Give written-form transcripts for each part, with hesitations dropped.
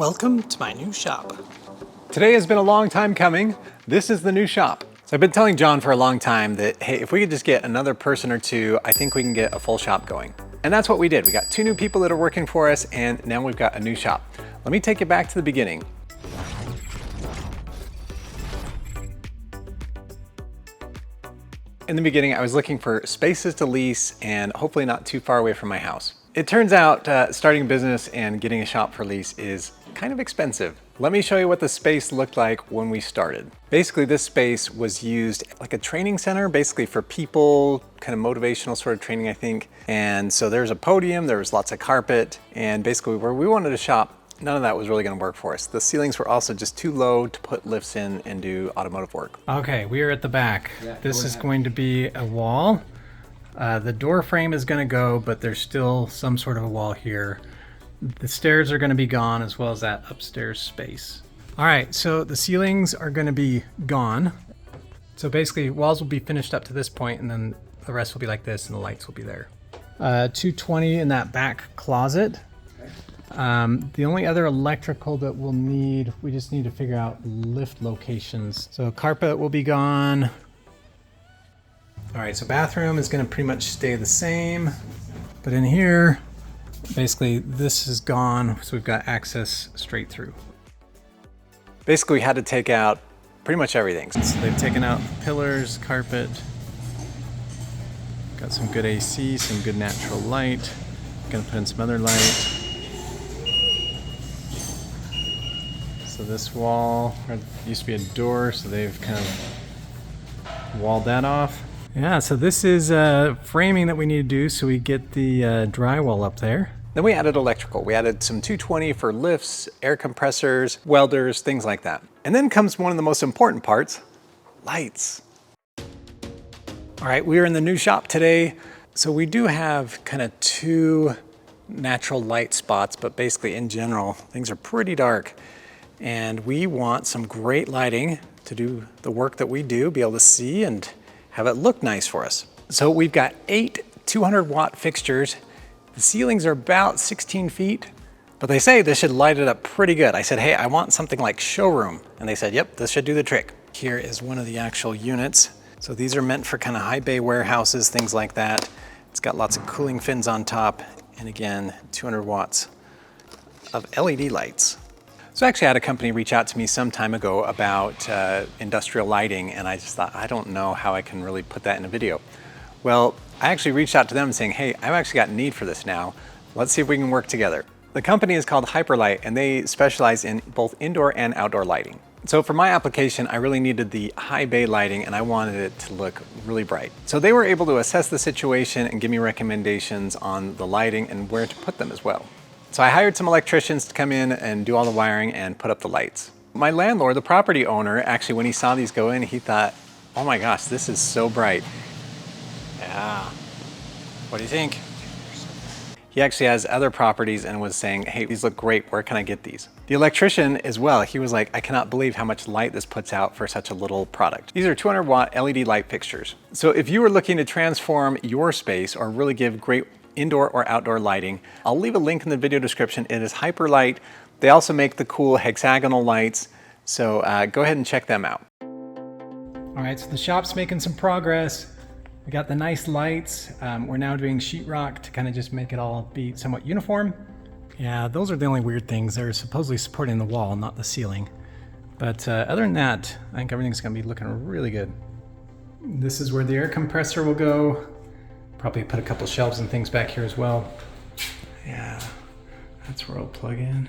Welcome to my new shop. Today has been a long time coming. This is the new shop. So I've been telling John for a long time that, hey, if we could just get another person or two, I think we can get a full shop going. And that's what we did. We got 2 new people that are working for us, and now we've got a new shop. Let me take you back to the beginning. In the beginning, I was looking for spaces to lease and hopefully not too far away from my house. It turns out starting a business and getting a shop for lease is kind of expensive. Let me show you what the space looked like when we started. Basically, this space was used like a training center, basically for people, kind of motivational sort of training, I think. And so there's a podium, there was lots of carpet, and basically where we wanted to shop, none of that was really going to work for us. The ceilings were also just too low to put lifts in and do automotive work. Okay, we are at the back. This is going to be a wall. The door frame is going to go, but there's still some sort of a wall here. The stairs are going to be gone, as well as that upstairs space. All right, so the ceilings are going to be gone. So basically, walls will be finished up to this point, and then the rest will be like this, and the lights will be there. 220 in that back closet. The only other electrical that we'll need, we just need to figure out lift locations. So carpet will be gone. All right, so bathroom is going to pretty much stay the same, but in here, basically this is gone, so we've got access straight through. Basically, we had to take out pretty much everything. So they've taken out pillars, carpet, got some good AC, some good natural light. Gonna put in some other light. So this wall, there used to be a door, so they've kind of walled that off. Yeah, so this is framing that we need to do so we get the drywall up there. Then we added electrical. We added some 220 for lifts, air compressors, welders, things like that. And then comes one of the most important parts, lights. All right, we are in the new shop today. So we do have kind of 2 natural light spots, but basically in general, things are pretty dark. And we want some great lighting to do the work that we do, be able to see and have it look nice for us. So we've got 8 200-watt fixtures. The ceilings are about 16 feet, but they say this should light it up pretty good. I said, hey, I want something like Showroom. And they said, yep, this should do the trick. Here is one of the actual units. So these are meant for kind of high bay warehouses, things like that. It's got lots of cooling fins on top. And again, 200 watts of LED lights. So I actually had a company reach out to me some time ago about industrial lighting, and I just thought, I don't know how I can really put that in a video. Well, I actually reached out to them saying, hey, I've actually got need for this now. Let's see if we can work together. The company is called Hyperlight, and they specialize in both indoor and outdoor lighting. So for my application, I really needed the high bay lighting, and I wanted it to look really bright. So they were able to assess the situation and give me recommendations on the lighting and where to put them as well. So I hired some electricians to come in and do all the wiring and put up the lights. My landlord, the property owner, actually when he saw these go in, he thought, oh my gosh, this is so bright. Yeah, what do you think? He actually has other properties and was saying, hey, these look great, where can I get these? The electrician as well, he was like, I cannot believe how much light this puts out for such a little product. These are 200-watt LED light fixtures. So if you were looking to transform your space or really give great indoor or outdoor lighting, I'll leave a link in the video description. It is Hyperlight. They also make the cool hexagonal lights, so go ahead and check them out. All right, so the shop's making some progress. We got the nice lights. We're now doing sheetrock to kind of just make it all be somewhat uniform. Yeah, those are the only weird things. They're supposedly supporting the wall, not the ceiling. But other than that, I think everything's gonna be looking really good. This is where the air compressor will go. Probably put a couple shelves and things back here as well. Yeah, that's where I'll plug in.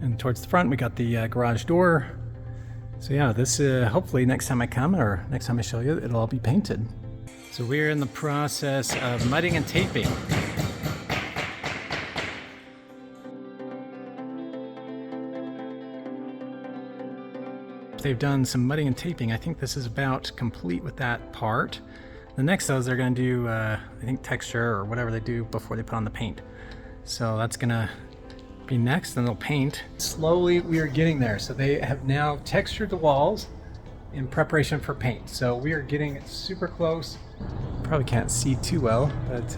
And towards the front, we got the garage door. So yeah, this hopefully next time I come or next time I show you, it'll all be painted. So we're in the process of mudding and taping. They've done some mudding and taping. I think this is about complete with that part. The next though is they're gonna do, I think texture or whatever they do before they put on the paint. So that's gonna be next, then they'll paint. Slowly we are getting there. So they have now textured the walls in preparation for paint. So we are getting super close. Probably can't see too well, but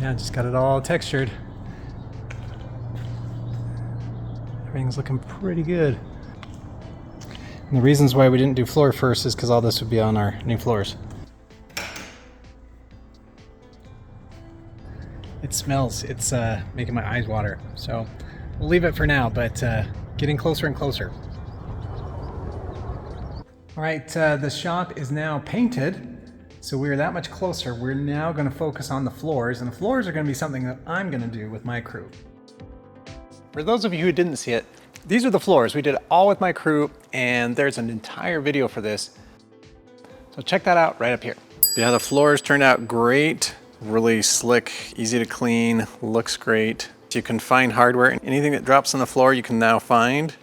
yeah, just got it all textured. Everything's looking pretty good. And the reasons why we didn't do floor first is because all this would be on our new floors. It smells. It's making my eyes water. So we'll leave it for now, but getting closer and closer. All right, the shop is now painted, so we're that much closer. We're now going to focus on the floors, and the floors are going to be something that I'm going to do with my crew. For those of you who didn't see it, these are the floors. We did it all with my crew, and there's an entire video for this. So check that out right up here. Yeah, the floors turned out great. Really slick, easy to clean, looks great. You can find hardware. Anything that drops on the floor you can now find.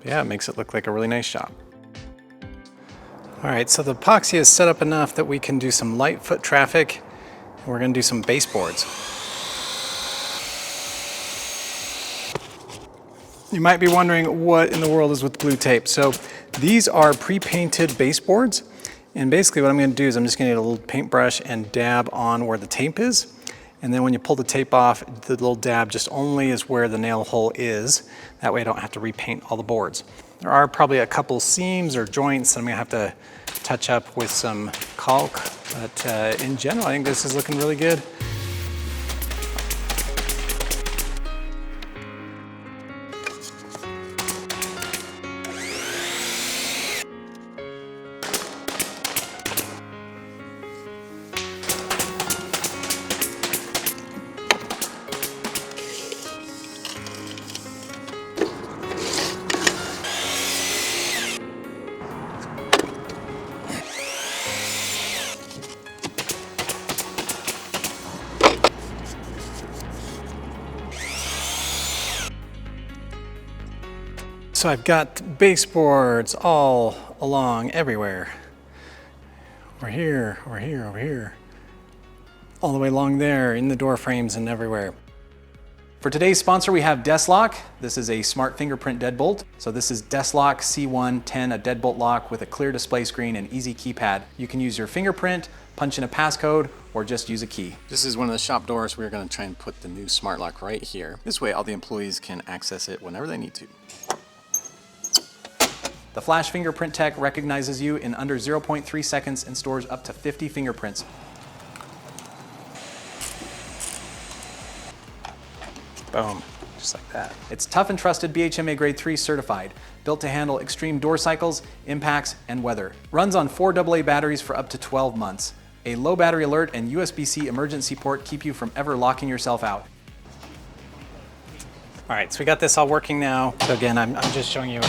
Yeah, it makes it look like a really nice shop. All right, so the epoxy is set up enough that we can do some light foot traffic. And we're gonna do some baseboards. You might be wondering what in the world is with blue tape. So these are pre-painted baseboards. And basically what I'm gonna do is I'm just gonna get a little paintbrush and dab on where the tape is. And then when you pull the tape off, the little dab just only is where the nail hole is. That way I don't have to repaint all the boards. There are probably a couple seams or joints that I'm gonna have to touch up with some caulk, but in general, I think this is looking really good. So I've got baseboards all along everywhere. Over here, over here, over here. All the way along there, in the door frames and everywhere. For today's sponsor, we have Deslock. This is a smart fingerprint deadbolt. So this is Deslock C110, a deadbolt lock with a clear display screen and easy keypad. You can use your fingerprint, punch in a passcode, or just use a key. This is one of the shop doors. We're gonna try and put the new smart lock right here. This way all the employees can access it whenever they need to. The Flash Fingerprint Tech recognizes you in under 0.3 seconds and stores up to 50 fingerprints. Boom, just like that. It's tough and trusted, BHMA Grade 3 certified, built to handle extreme door cycles, impacts, and weather. Runs on 4 AA batteries for up to 12 months. A low battery alert and USB-C emergency port keep you from ever locking yourself out. All right, so we got this all working now. So again, I'm just showing you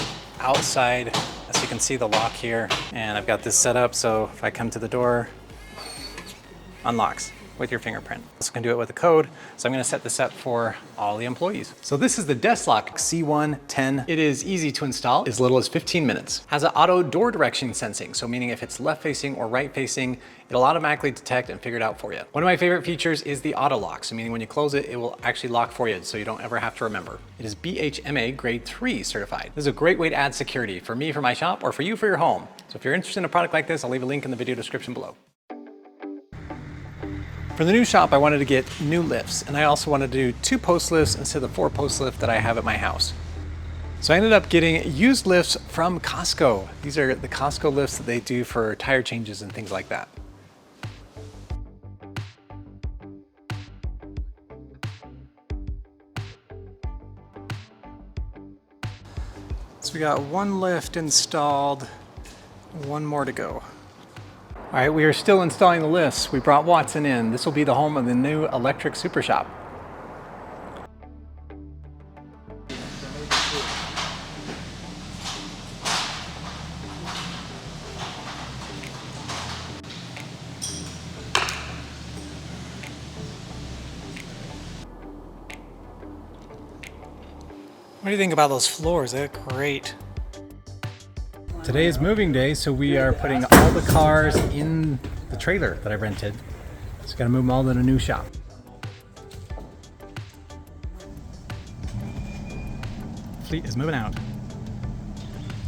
outside, as you can see the lock here, and I've got this set up so if I come to the door, unlocks with your fingerprint. So I can do it with a code, so I'm gonna set this up for all the employees. So this is the Deslock C110. It is easy to install, as little as 15 minutes. Has an auto door direction sensing, so meaning if it's left facing or right facing, it'll automatically detect and figure it out for you. One of my favorite features is the auto lock, so meaning when you close it, it will actually lock for you, so you don't ever have to remember. It is BHMA Grade 3 certified. This is a great way to add security for me for my shop or for you for your home. So if you're interested in a product like this, I'll leave a link in the video description below. For the new shop, I wanted to get new lifts, and I also wanted to do 2 post lifts instead of the 4 post lift that I have at my house. So I ended up getting used lifts from Costco. These are the Costco lifts that they do for tire changes and things like that. So we got 1 lift installed, 1 more to go. All right, we are still installing the lifts. We brought Watson in. This will be the home of the new Electric SuperCar. What do you think about those floors? They look great. Today is moving day, so we are putting all the cars in the trailer that I rented. Just gotta move them all to the new shop. Fleet is moving out.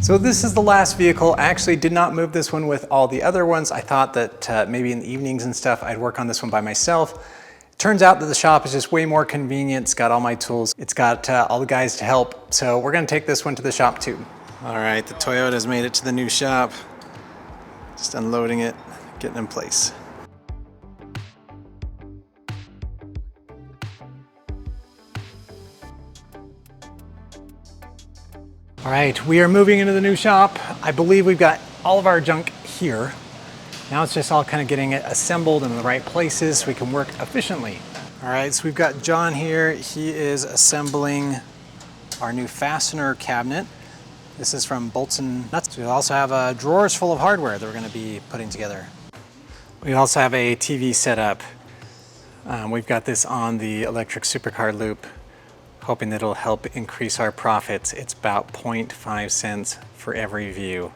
So this is the last vehicle. I actually did not move this one with all the other ones. I thought that maybe in the evenings and stuff, I'd work on this one by myself. Turns out that the shop is just way more convenient. It's got all my tools. It's got all the guys to help. So we're gonna take this one to the shop too. All right, the Toyota's made it to the new shop. Just unloading it, getting in place. All right, we are moving into the new shop. I believe we've got all of our junk here. Now it's just all kind of getting it assembled in the right places so we can work efficiently. All right, so we've got John here. He is assembling our new fastener cabinet. This is from Bolts and Nuts. We also have drawers full of hardware that we're gonna be putting together. We also have a TV set up. We've got this on the Electric SuperCar loop, hoping that it'll help increase our profits. It's about 0.5 cents for every view.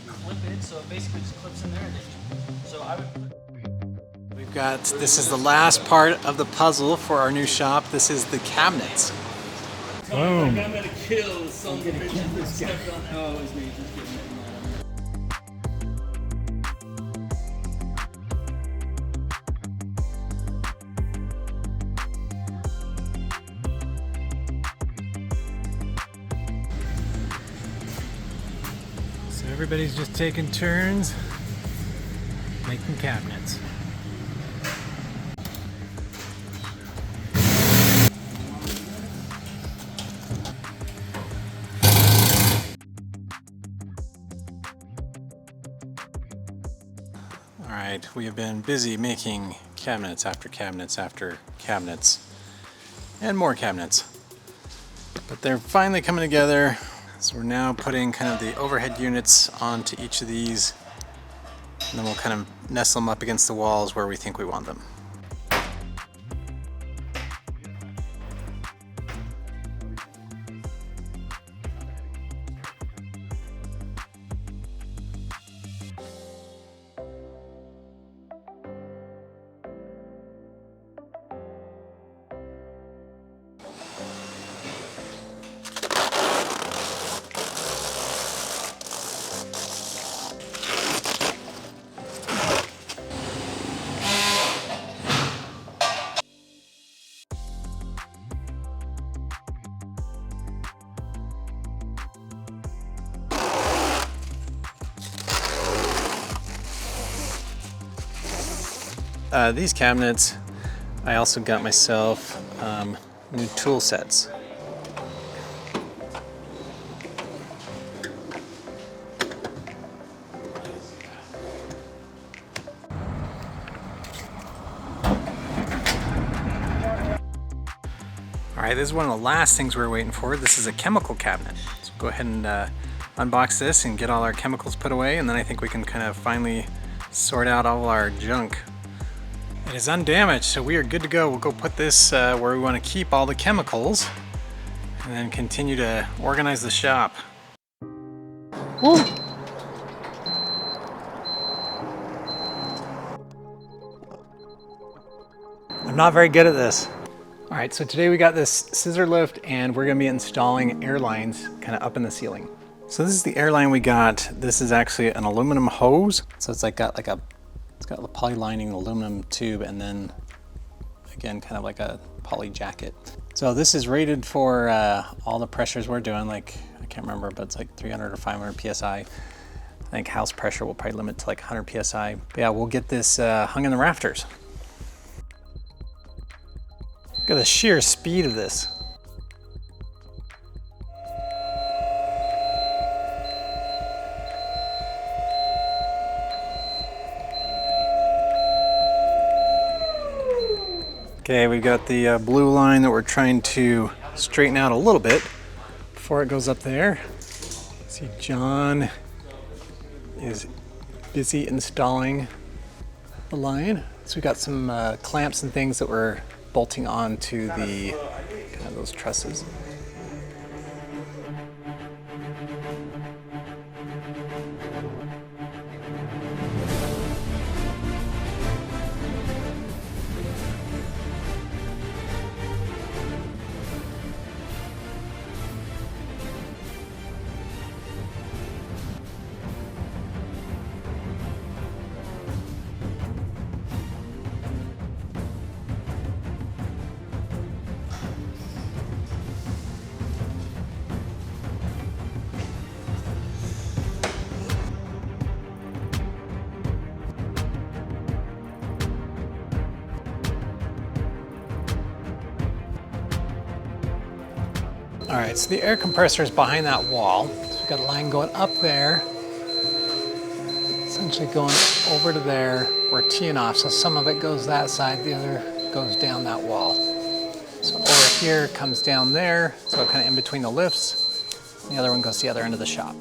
Clip it, so it basically just clips in there. So I would. We've got, this is the last part of the puzzle for our new shop. This is the cabinets. Boom. I'm gonna kill some bitches that stepped on. Oh, his name's just getting So everybody's just taking turns making cabinets. All right, we have been busy making cabinets after cabinets after cabinets and more cabinets. But they're finally coming together. So we're now putting kind of the overhead units onto each of these, and then we'll kind of nestle them up against the walls where we think we want them. These cabinets, I also got myself new tool sets. All right, this is one of the last things we were waiting for. This is a chemical cabinet. So go ahead and unbox this and get all our chemicals put away, and then I think we can kind of finally sort out all our junk. It is undamaged, so we are good to go. We'll go put this where we want to keep all the chemicals and then continue to organize the shop. Woo! I'm not very good at this. All right, so today we got this scissor lift and we're gonna be installing air lines kind of up in the ceiling. So this is the air line we got. This is actually an aluminum hose. So it's like it's got the poly lining, aluminum tube, and then again, kind of like a poly jacket. So this is rated for all the pressures we're doing, like, I can't remember, but it's like 300 or 500 PSI. I think house pressure will probably limit to like 100 PSI. But yeah, we'll get this hung in the rafters. Look at the sheer speed of this. Okay, we've got the blue line that we're trying to straighten out a little bit before it goes up there. See, John is busy installing the line. So we got some clamps and things that we're bolting onto the kind of those trusses. All right, so the air compressor is behind that wall. So we've got a line going up there, essentially going over to there. We're teeing off, so some of it goes that side, the other goes down that wall. So over here comes down there, so kind of in between the lifts. The other one goes to the other end of the shop.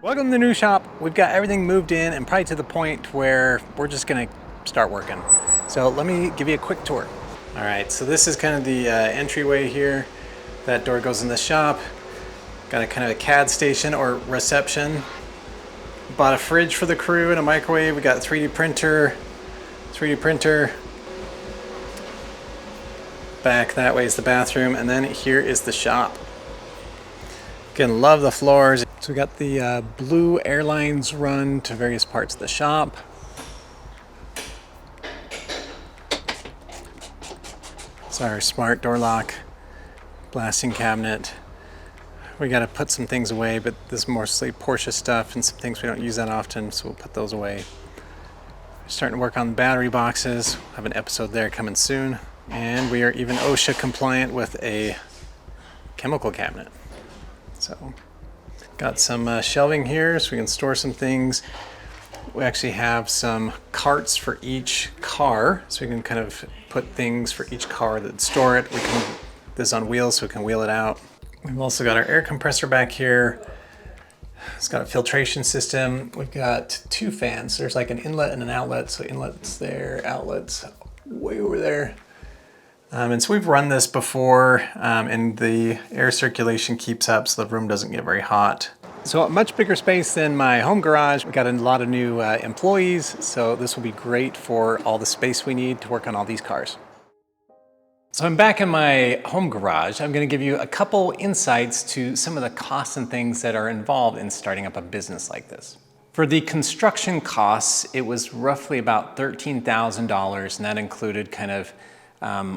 Welcome to the new shop. We've got everything moved in and probably to the point where we're just gonna start working. So let me give you a quick tour. All right, so this is kind of the entryway here. That door goes in the shop. Got a kind of a CAD station or reception. Bought a fridge for the crew and a microwave. We got a 3D printer. Back that way is the bathroom, and then here is the shop. Again, love the floors. So we got the blue airlines run to various parts of the shop. It's our smart door lock. Blasting cabinet. We got to put some things away, but this is mostly Porsche stuff and some things we don't use that often, so we'll put those away. We're starting to work on the battery boxes. We'll have an episode there coming soon. And we are even OSHA compliant with a chemical cabinet. So, got some shelving here so we can store some things. We actually have some carts for each car, so we can kind of put things for each car that store it. We can this is on wheels so we can wheel it out. We've also got our air compressor back here. It's got a filtration system. We've got two fans. There's like an inlet and an outlet. So inlet's there, outlet's way over there. And so we've run this before and the air circulation keeps up so the room doesn't get very hot. So a much bigger space than my home garage. We got a lot of new employees, so this will be great for all the space we need to work on all these cars. So I'm back in my home garage. I'm going to give you a couple insights to some of the costs and things that are involved in starting up a business like this. For the construction costs, it was roughly about $13,000, and that included kind of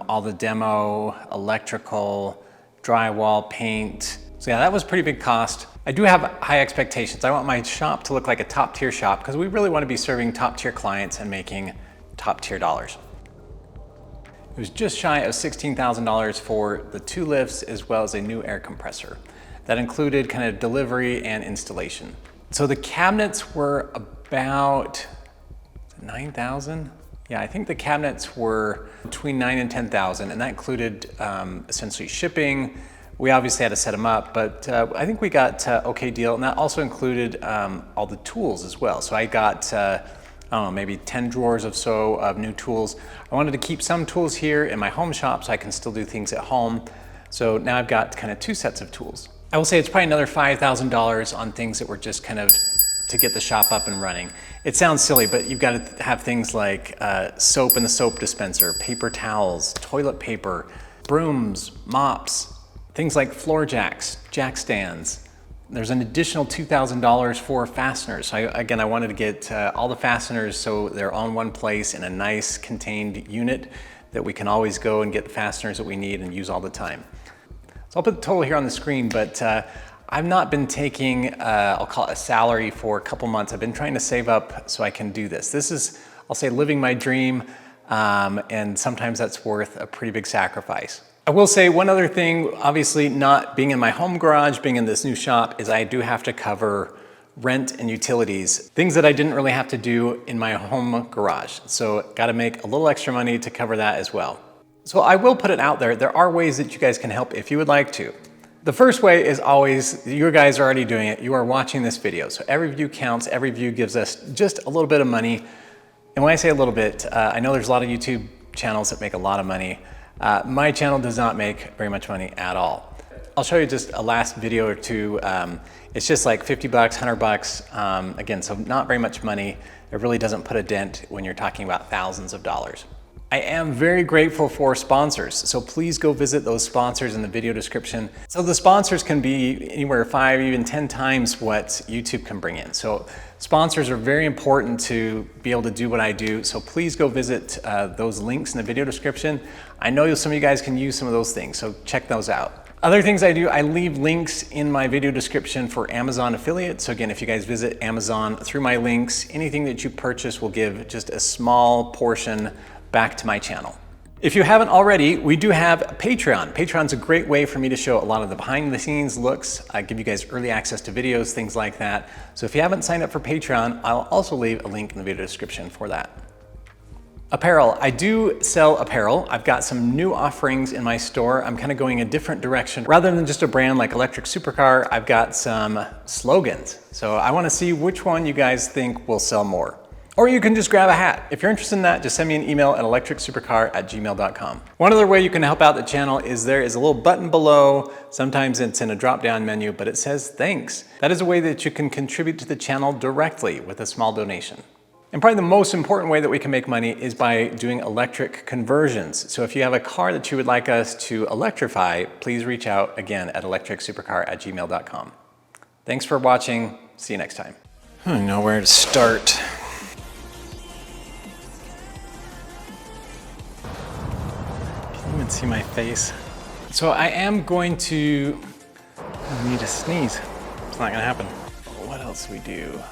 all the demo, electrical, drywall, paint. So yeah, that was a pretty big cost. I do have high expectations. I want my shop to look like a top tier shop because we really want to be serving top tier clients and making top tier dollars. It was just shy of $16,000 for the two lifts as well as a new air compressor. That included kind of delivery and installation. So the cabinets were about 9,000. Yeah, I think the cabinets were between 9 and 10,000, and that included essentially shipping. We obviously had to set them up, but I think we got okay deal, and that also included all the tools as well. So I got I don't know, maybe 10 drawers or so of new tools. I wanted to keep some tools here in my home shop so I can still do things at home. So now I've got kind of two sets of tools. I will say it's probably another $5,000 on things that were just kind of to get the shop up and running. It sounds silly, but you've got to have things like soap in the soap dispenser, paper towels, toilet paper, brooms, mops, things like floor jacks, jack stands. There's an additional $2,000 for fasteners. So I wanted to get all the fasteners so they're on one place in a nice contained unit that we can always go and get the fasteners that we need and use all the time. So I'll put the total here on the screen, but I've not been taking, I'll call it a salary for a couple months. I've been trying to save up so I can do this. This is, I'll say, living my dream, and sometimes that's worth a pretty big sacrifice. I will say one other thing, obviously not being in my home garage, being in this new shop, is I do have to cover rent and utilities, things that I didn't really have to do in my home garage. So got to make a little extra money to cover that as well. So I will put it out there. There are ways that you guys can help if you would like to. The first way is always, you guys are already doing it. You are watching this video. So every view counts. Every view gives us just a little bit of money. And when I say a little bit, I know there's a lot of YouTube channels that make a lot of money. My channel does not make very much money at all. I'll show you just a last video or two. It's just like 50 bucks, 100 bucks. Again, so not very much money. It really doesn't put a dent when you're talking about thousands of dollars. I am very grateful for sponsors. So please go visit those sponsors in the video description. So the sponsors can be anywhere 5, even 10 times what YouTube can bring in. So sponsors are very important to be able to do what I do. So please go visit those links in the video description. I know some of you guys can use some of those things, so check those out. Other things I do, I leave links in my video description for Amazon affiliates. So again, if you guys visit Amazon through my links, anything that you purchase will give just a small portion back to my channel. If you haven't already, we do have Patreon. Patreon's a great way for me to show a lot of the behind the scenes looks. I give you guys early access to videos, things like that. So if you haven't signed up for Patreon, I'll also leave a link in the video description for that. Apparel, I do sell apparel. I've got some new offerings in my store. I'm kind of going a different direction. Rather than just a brand like Electric SuperCar, I've got some slogans. So I want to see which one you guys think will sell more. Or you can just grab a hat. If you're interested in that, just send me an email at electricsupercar@gmail.com. One other way you can help out the channel is there is a little button below. Sometimes it's in a drop-down menu, but it says thanks. That is a way that you can contribute to the channel directly with a small donation. And probably the most important way that we can make money is by doing electric conversions. So if you have a car that you would like us to electrify, please reach out again at electricsupercar@gmail.com. Thanks for watching. See you next time. I don't know where to start. Even see my face. So I am going to need to sneeze. It's not gonna happen. What else do we do?